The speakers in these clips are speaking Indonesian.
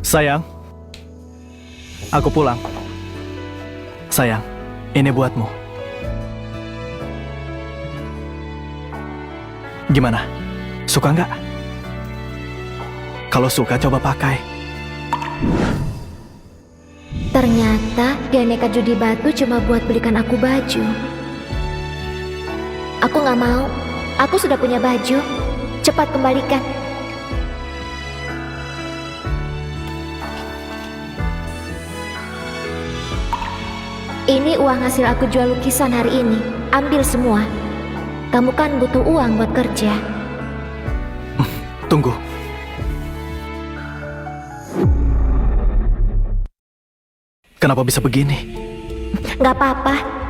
Sayang, aku pulang. Sayang, ini buatmu. Gimana? Suka nggak? Kalau suka, coba pakai. Ternyata dia nekat judi batu cuma buat belikan aku baju. Aku nggak mau. Aku sudah punya baju. Cepat kembalikan. Ini uang hasil aku jual lukisan hari ini. Ambil semua. Kamu kan butuh uang buat kerja. Tunggu. Kenapa bisa begini? Nggak apa-apa.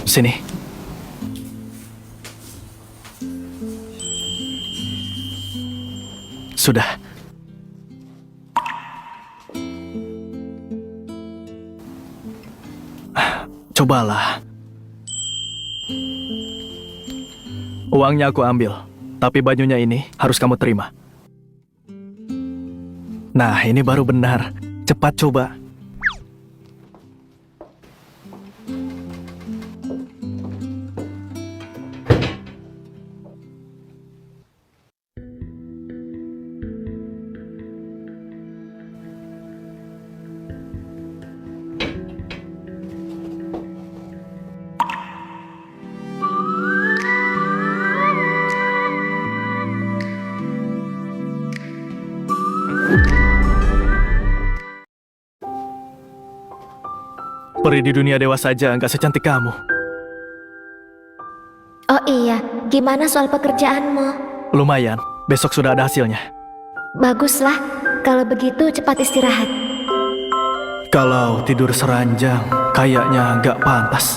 Sini. Sudah. Cobalah. Uangnya aku ambil, tapi bajunya ini harus kamu terima. Nah, ini baru benar. Cepat coba. Peri di dunia dewa saja nggak secantik kamu. Oh iya, gimana soal pekerjaanmu? Lumayan, besok sudah ada hasilnya. Baguslah, kalau begitu cepat istirahat. Kalau tidur seranjang, kayaknya nggak pantas.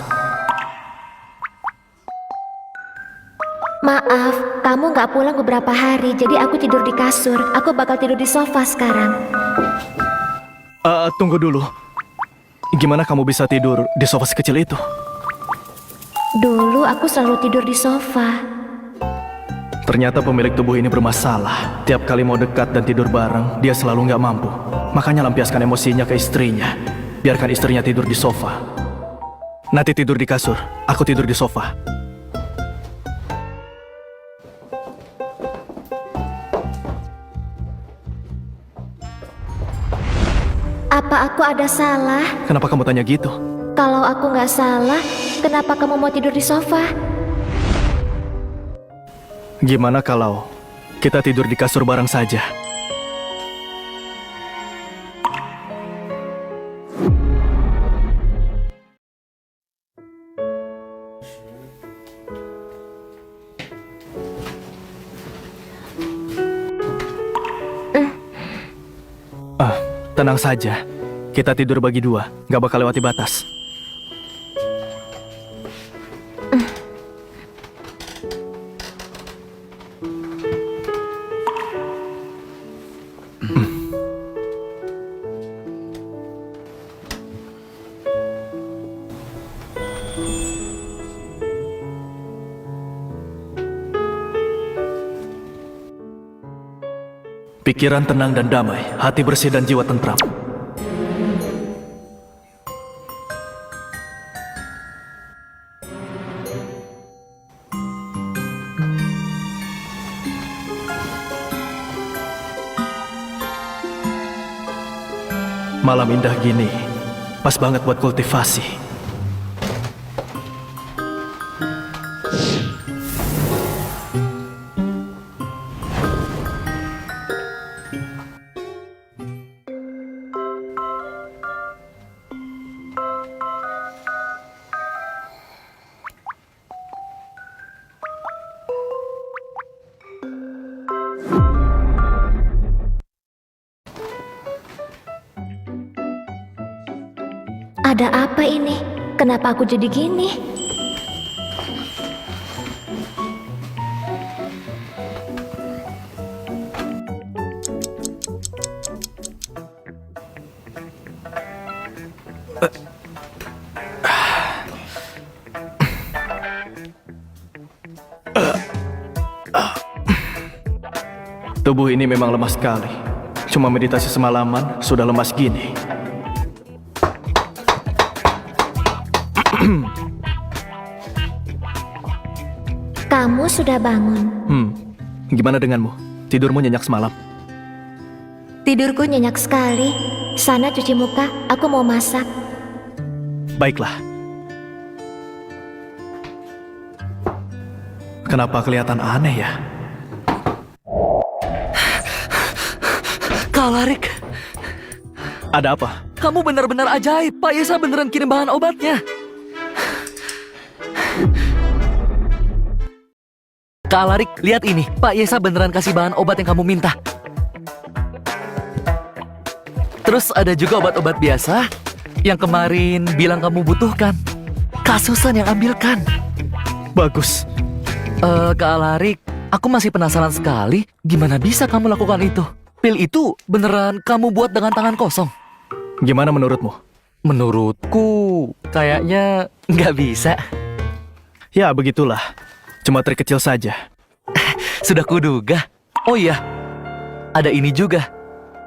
Maaf, kamu nggak pulang beberapa hari, jadi aku tidur di kasur. Aku bakal tidur di sofa sekarang. Tunggu dulu. Gimana kamu bisa tidur di sofa sekecil itu? Dulu aku selalu tidur di sofa. Ternyata pemilik tubuh ini bermasalah. Tiap kali mau dekat dan tidur bareng, dia selalu nggak mampu. Makanya lampiaskan emosinya ke istrinya. Biarkan istrinya tidur di sofa. Nanti tidur di kasur, aku tidur di sofa. Apa aku ada salah? Kenapa kamu tanya gitu? Kalau aku nggak salah, kenapa kamu mau tidur di sofa? Gimana kalau kita tidur di kasur bareng saja? Tenang saja, kita tidur bagi dua, nggak bakal lewati batas. Pikiran tenang dan damai, hati bersih dan jiwa tentram. Malam indah gini, pas banget buat kultivasi. Ada apa ini? Kenapa aku jadi gini? Tubuh ini memang lemah sekali. Cuma meditasi semalaman sudah lemas gini. Kamu sudah bangun. Gimana denganmu? Tidurmu nyenyak semalam? Tidurku nyenyak sekali. Sana cuci muka, aku mau masak. Baiklah. Kenapa kelihatan aneh ya? Kak Alarik, Ada apa? kamu benar-benar ajaib. Pak Yesa beneran kirim bahan obatnya. Kak Alarik, lihat ini. Pak Yesa beneran kasih bahan obat yang kamu minta. Terus ada juga obat-obat biasa yang kemarin bilang kamu butuhkan. Kak Susan yang ambilkan. Bagus. Kak Alarik, aku masih penasaran sekali. Gimana bisa kamu lakukan itu? Pil itu beneran kamu buat dengan tangan kosong? Gimana menurutmu? Menurutku, kayaknya nggak bisa. Ya, begitulah. Cuma trik kecil saja. Sudah kuduga. Oh iya, ada ini juga.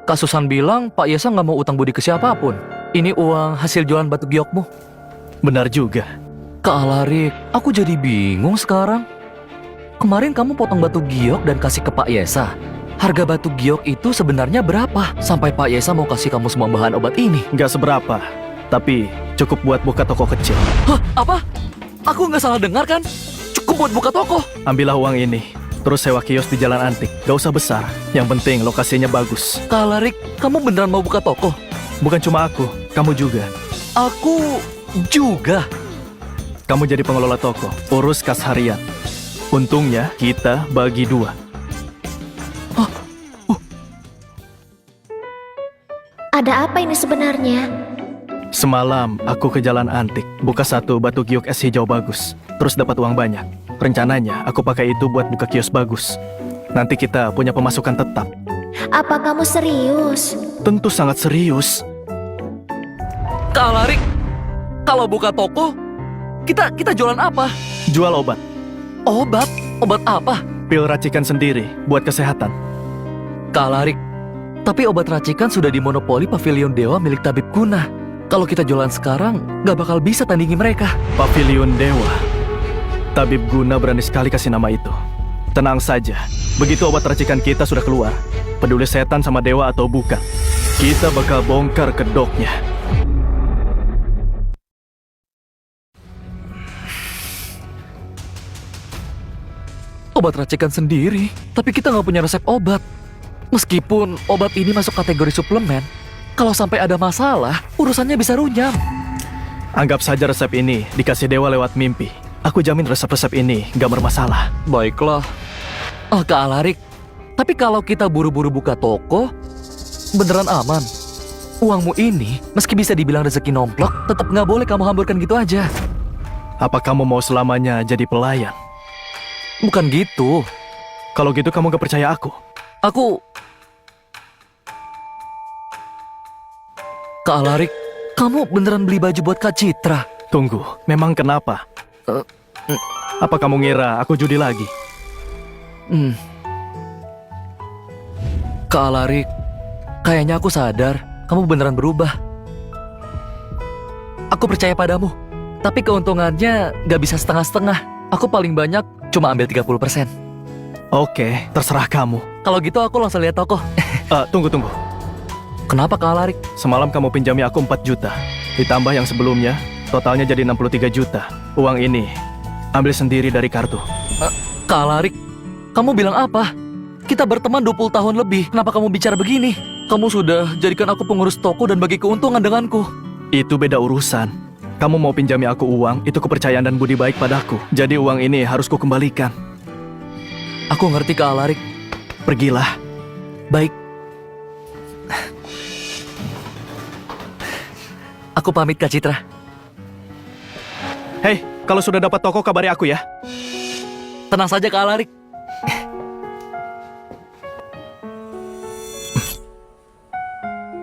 Kak Susan bilang Pak Yesa nggak mau utang budi ke siapapun. Ini uang hasil jualan batu giokmu. Benar juga. Kak Alarik, aku jadi bingung sekarang. Kemarin kamu potong batu giok dan kasih ke Pak Yesa. Harga batu giok itu sebenarnya berapa? Sampai Pak Yesa mau kasih kamu semua bahan obat ini. Nggak seberapa, tapi cukup buat buka toko kecil. Hah? Apa? Aku nggak salah dengar kan? Cukup buat buka toko. Ambillah uang ini, terus sewa kios di Jalan Antik. Gak usah besar, yang penting lokasinya bagus. Kak Alarik, kamu beneran mau buka toko? Bukan cuma aku, kamu juga. Aku juga. Kamu jadi pengelola toko, urus kas harian. Untungnya kita bagi 2. Ada apa ini sebenarnya? Semalam aku ke Jalan Antik, buka satu batu giok es hijau bagus, terus dapat uang banyak. Rencananya aku pakai itu buat buka kios bagus. Nanti kita punya pemasukan tetap. Apa kamu serius? Tentu sangat serius. Kak Alarik, kalau buka toko, kita jualan apa? Jual obat, Obat? Obat apa? pil racikan sendiri buat kesehatan. Kak Alarik, tapi obat racikan sudah dimonopoli Pavilion Dewa milik Tabib Guna. Kalau kita jualan sekarang, nggak bakal bisa tandingi mereka. Pavilion Dewa. Tabib Guna berani sekali kasih nama itu. Tenang saja, begitu obat racikan kita sudah keluar, peduli setan sama dewa atau bukan, kita bakal bongkar kedoknya. Obat racikan sendiri, tapi kita nggak punya resep obat. Meskipun obat ini masuk kategori suplemen, kalau sampai ada masalah, urusannya bisa runyam. Anggap saja resep ini dikasih dewa lewat mimpi. Aku jamin resep-resep ini gak bermasalah. Baiklah. Kak Alarik, tapi kalau kita buru-buru buka toko, beneran aman? Uangmu ini, meski bisa dibilang rezeki nomplok, tetap nggak boleh kamu hamburkan gitu aja. Apa kamu mau selamanya jadi pelayan? Bukan gitu. Kalau gitu kamu gak percaya aku? Kak Alarik, kamu beneran beli baju buat Kak Citra? Tunggu, memang kenapa? Apa kamu ngira aku judi lagi? Kak Alarik, kayaknya aku sadar kamu beneran berubah. Aku percaya padamu, tapi keuntungannya gak bisa setengah-setengah. Aku paling banyak cuma ambil 30%. Oke, terserah kamu. Kalau gitu aku langsung lihat toko. Tunggu. Kenapa Kak Alarik? Semalam kamu pinjami aku 4 juta. Ditambah yang sebelumnya, totalnya jadi 63 juta. Uang ini, ambil sendiri dari kartu. Kak Alarik, kamu bilang apa? Kita berteman 20 tahun lebih, kenapa kamu bicara begini? Kamu sudah jadikan aku pengurus toko dan bagi keuntungan denganku. Itu beda urusan. Kamu mau pinjami aku uang, itu kepercayaan dan budi baik padaku. Jadi uang ini harus kukembalikan. Aku ngerti Kak Alarik. Pergilah. Baik. Aku pamit Kak Citra. Hei, kalau sudah dapat toko kabari aku ya. Tenang saja Kak Alarik.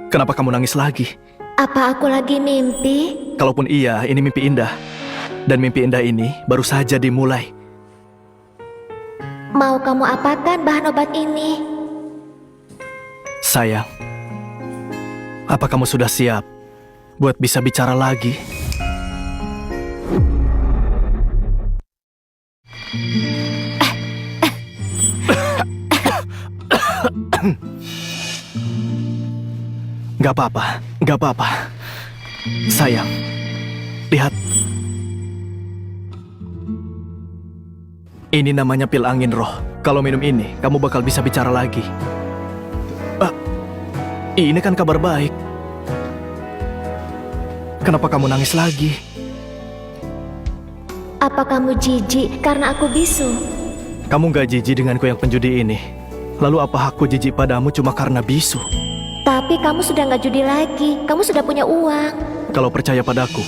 Kenapa kamu nangis lagi? Apa aku lagi mimpi? Kalaupun iya, ini mimpi indah. Dan mimpi indah ini baru saja dimulai. Mau kamu apakan bahan obat ini? Sayang, apa kamu sudah siap buat bisa bicara lagi? Gak apa-apa, gak apa-apa. Sayang, lihat. Ini namanya pil angin roh. Kalau minum ini, kamu bakal bisa bicara lagi. Ini kan kabar baik. Kenapa kamu nangis lagi? Apa kamu jijik karena aku bisu? Kamu gak jijik denganku yang penjudi ini. Lalu apa aku jijik padamu cuma karena bisu? Tapi kamu sudah nggak judi lagi. Kamu sudah punya uang. Kalau percaya padaku,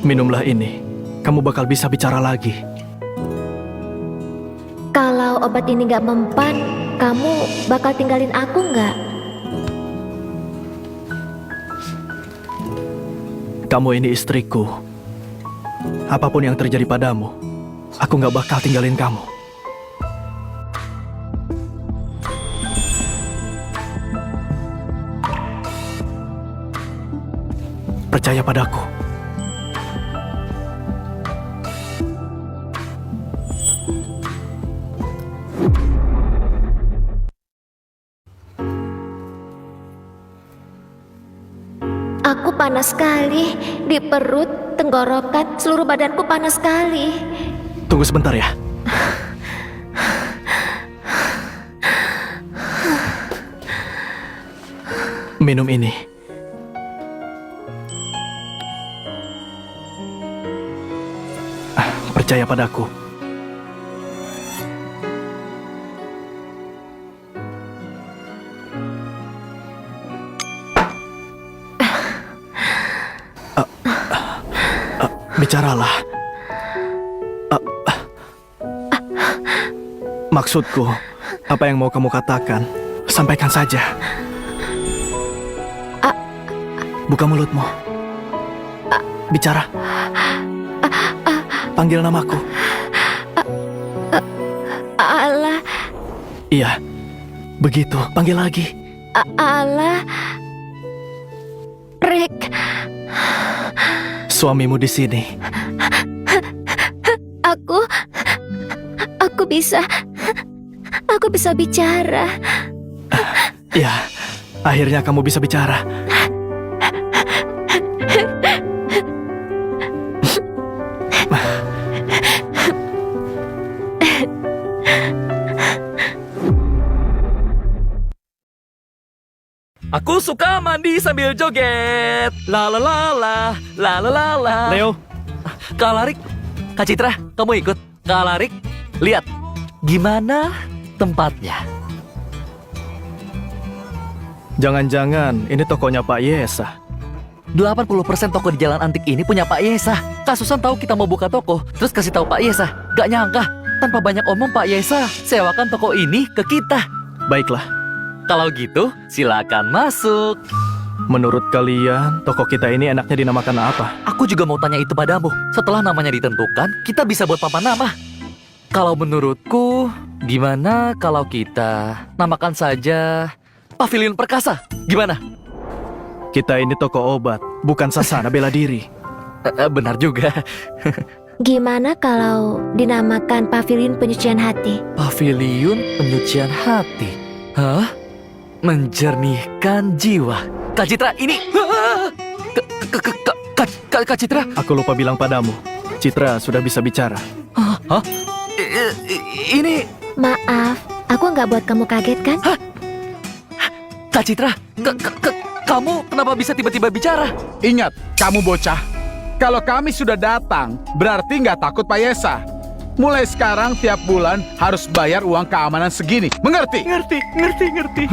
minumlah ini. Kamu bakal bisa bicara lagi. Kalau obat ini nggak mempan, kamu bakal tinggalin aku nggak? Kamu ini istriku. Apapun yang terjadi padamu, aku nggak bakal tinggalin kamu. Percaya padaku. Aku panas sekali. Di perut, tenggorokan, seluruh badanku panas sekali. Tunggu sebentar ya. Minum ini. Percaya padaku. Bicaralah. Maksudku, apa yang mau kamu katakan, sampaikan saja. Buka mulutmu. Bicara. Panggil namaku. Allah, Iya, begitu. Panggil lagi. Allah, Rick. Suamimu di sini. Aku bisa bicara. Ya, akhirnya kamu bisa bicara. Aku suka mandi sambil joget. La la la la, la la la la. Leo, Kak Larik, Kak Citra, kamu ikut. Kak Larik, lihat gimana tempatnya. jangan-jangan ini tokonya Pak Yesa. 80% toko di jalan antik ini punya Pak Yesa. Kak Susan tahu kita mau buka toko, terus kasih tahu Pak Yesa. Gak nyangka, tanpa banyak omong Pak Yesa sewakan toko ini ke kita. Baiklah, Kalau gitu, silakan masuk. menurut kalian toko kita ini enaknya dinamakan apa? Aku juga mau tanya itu padamu. Setelah namanya ditentukan, kita bisa buat papan nama. Kalau menurutku, gimana kalau kita namakan saja Pavilion Perkasa? Gimana? Kita ini toko obat, bukan sasana bela diri. Benar juga. Gimana kalau dinamakan Pavilion Penyucian Hati? Pavilion Penyucian Hati. Hah? Menjernihkan jiwa. Kak Citra, ini... Kak Citra? Aku lupa bilang padamu, Citra sudah bisa bicara. Hah? Ini... Maaf, aku nggak buat kamu kaget kan? Kak Citra, kamu kenapa bisa tiba-tiba bicara? Ingat, kamu bocah. Kalau kami sudah datang, berarti nggak takut Pak Yesa. Mulai sekarang tiap bulan harus bayar uang keamanan segini. Mengerti? Ngerti.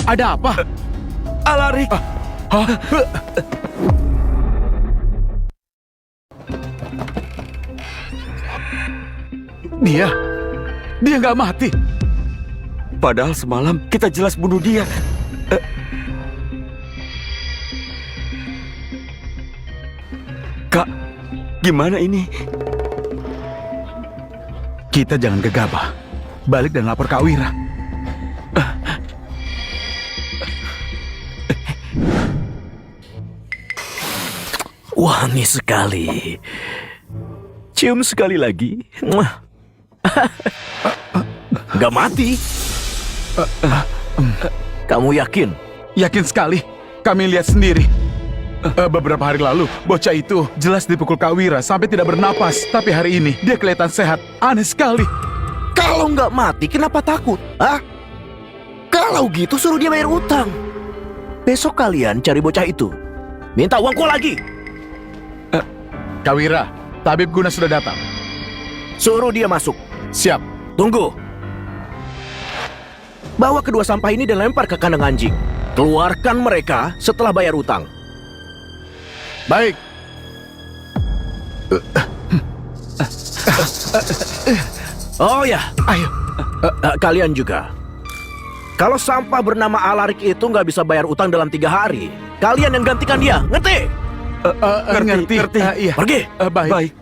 Ada apa? Alarik. Hah? Dia? Dia nggak mati. Padahal semalam kita jelas bunuh dia. Kak, gimana ini? Kita jangan gegabah. Balik dan lapor ke Awira. Wangi sekali. Cium sekali lagi. Muah. Gak mati. Kamu yakin? Yakin sekali. Kami lihat sendiri. Beberapa hari lalu, bocah itu jelas dipukul Kak Wira sampai tidak bernapas. Tapi hari ini, dia kelihatan sehat. Aneh sekali. Kalau nggak mati, kenapa takut? Hah? Kalau gitu suruh dia bayar utang. Besok kalian cari bocah itu. Minta uangku lagi. Kak Wira, tabib Guna sudah datang. Suruh dia masuk. Siap. Tunggu. Bawa kedua sampah ini dan lempar ke kandang anjing. Keluarkan mereka setelah bayar utang. Baik. Oh ya, Ayo. kalian juga. Kalau sampah bernama Alarik itu nggak bisa bayar utang dalam 3 hari, kalian yang gantikan dia, ngerti? Ngerti. Ngerti. Iya. Pergi. Baik. Baik.